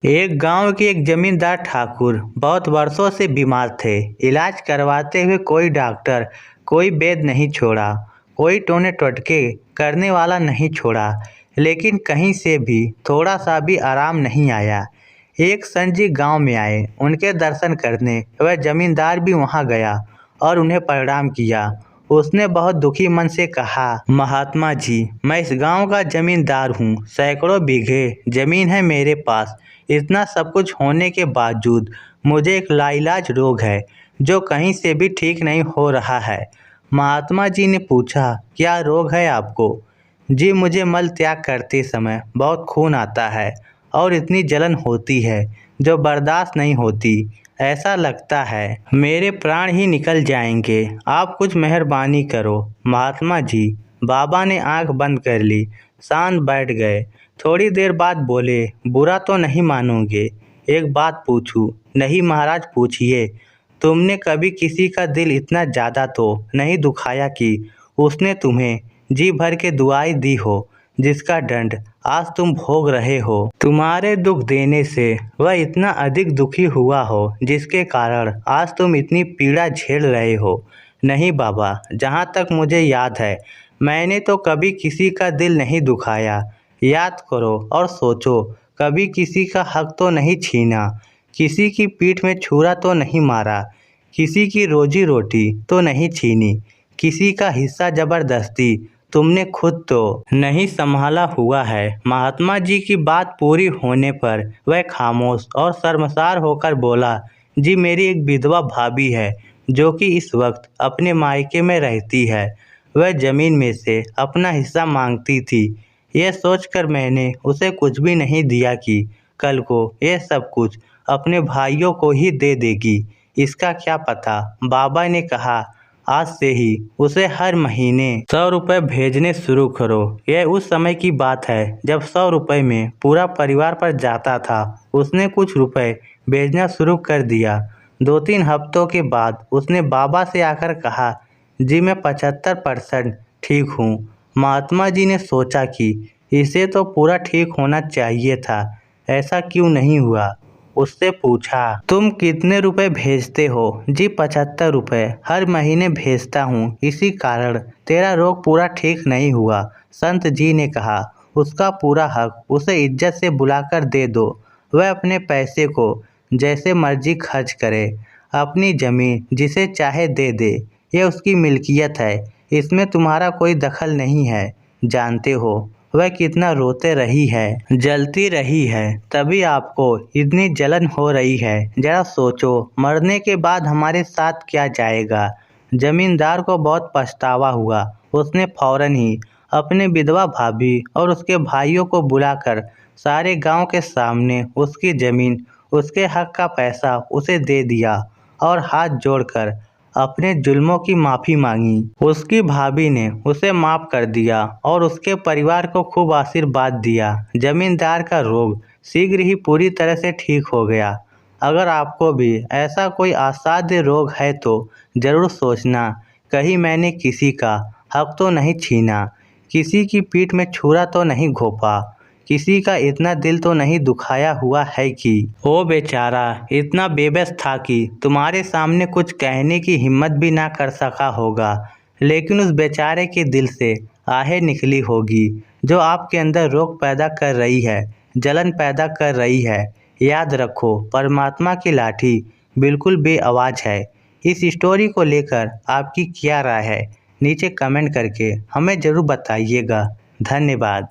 एक गांव के एक जमींदार ठाकुर बहुत वर्षों से बीमार थे। इलाज करवाते हुए कोई डॉक्टर, कोई वैद्य नहीं छोड़ा, कोई टोने टोटके करने वाला नहीं छोड़ा, लेकिन कहीं से भी थोड़ा सा भी आराम नहीं आया। एक संत जी गांव में आए, उनके दर्शन करने वह जमींदार भी वहां गया और उन्हें प्रणाम किया। उसने बहुत दुखी मन से कहा, महात्मा जी, मैं इस गांव का जमींदार हूँ। सैकड़ों बीघे जमीन है मेरे पास। इतना सब कुछ होने के बावजूद मुझे एक लाइलाज रोग है जो कहीं से भी ठीक नहीं हो रहा है। महात्मा जी ने पूछा, क्या रोग है आपको? जी, मुझे मल त्याग करते समय बहुत खून आता है और इतनी जलन होती है जो बर्दाश्त नहीं होती। ऐसा लगता है मेरे प्राण ही निकल जाएंगे। आप कुछ मेहरबानी करो। महात्मा जी बाबा ने आंख बंद कर ली, शांत बैठ गए। थोड़ी देर बाद बोले, बुरा तो नहीं मानोगे, एक बात पूछूं? नहीं महाराज, पूछिए। तुमने कभी किसी का दिल इतना ज़्यादा तो नहीं दुखाया कि उसने तुम्हें जी भर के दुआई दी हो, जिसका दंड आज तुम भोग रहे हो? तुम्हारे दुख देने से वह इतना अधिक दुखी हुआ हो जिसके कारण आज तुम इतनी पीड़ा झेल रहे हो। नहीं बाबा, जहाँ तक मुझे याद है मैंने तो कभी किसी का दिल नहीं दुखाया। याद करो और सोचो, कभी किसी का हक तो नहीं छीना, किसी की पीठ में छुरा तो नहीं मारा, किसी की रोजी रोटी तो नहीं छीनी, किसी का हिस्सा जबरदस्ती तुमने खुद तो नहीं संभाला हुआ है। महात्मा जी की बात पूरी होने पर वह खामोश और शर्मसार होकर बोला, जी, मेरी एक विधवा भाभी है जो कि इस वक्त अपने मायके में रहती है। वह जमीन में से अपना हिस्सा मांगती थी। यह सोचकर मैंने उसे कुछ भी नहीं दिया कि कल को यह सब कुछ अपने भाइयों को ही दे देगी। इसका क्या पता। बाबा ने कहा, आज से ही उसे हर महीने 100 रुपये भेजने शुरू करो। यह उस समय की बात है जब 100 रुपये में पूरा परिवार पर जाता था। उसने कुछ रुपए भेजना शुरू कर दिया। 2-3 हफ्तों के बाद उसने बाबा से आकर कहा, जी, मैं 75% ठीक हूँ। महात्मा जी ने सोचा कि इसे तो पूरा ठीक होना चाहिए था, ऐसा क्यों नहीं हुआ? उससे पूछा, तुम कितने रुपए भेजते हो? जी, 75 रुपये हर महीने भेजता हूँ, इसी कारण तेरा रोग पूरा ठीक नहीं हुआ। संत जी ने कहा, उसका पूरा हक उसे इज्जत से बुलाकर दे दो। वह अपने पैसे को जैसे मर्जी खर्च करे, अपनी जमीन जिसे चाहे दे दे, ये उसकी मिल्कियत है, इसमें तुम्हारा कोई दखल नहीं है। जानते हो वह कितना रोते रही है, जलती रही है, तभी आपको इतनी जलन हो रही है। जरा सोचो, मरने के बाद हमारे साथ क्या जाएगा? जमींदार को बहुत पछतावा हुआ। उसने फौरन ही अपने विधवा भाभी और उसके भाइयों को बुलाकर सारे गांव के सामने उसकी जमीन, उसके हक का पैसा उसे दे दिया और हाथ जोड़कर अपने जुल्मों की माफ़ी मांगी। उसकी भाभी ने उसे माफ़ कर दिया और उसके परिवार को खूब आशीर्वाद दिया। जमींदार का रोग शीघ्र ही पूरी तरह से ठीक हो गया। अगर आपको भी ऐसा कोई असाध्य रोग है तो ज़रूर सोचना, कहीं मैंने किसी का हक तो नहीं छीना, किसी की पीठ में छुरा तो नहीं घोंपा, किसी का इतना दिल तो नहीं दुखाया हुआ है कि वो बेचारा इतना बेबस था कि तुम्हारे सामने कुछ कहने की हिम्मत भी ना कर सका होगा। लेकिन उस बेचारे के दिल से आहें निकली होगी जो आपके अंदर रोग पैदा कर रही है, जलन पैदा कर रही है। याद रखो, परमात्मा की लाठी बिल्कुल बेआवाज़ है। इस स्टोरी को लेकर आपकी क्या राय है? नीचे कमेंट करके हमें ज़रूर बताइएगा। धन्यवाद।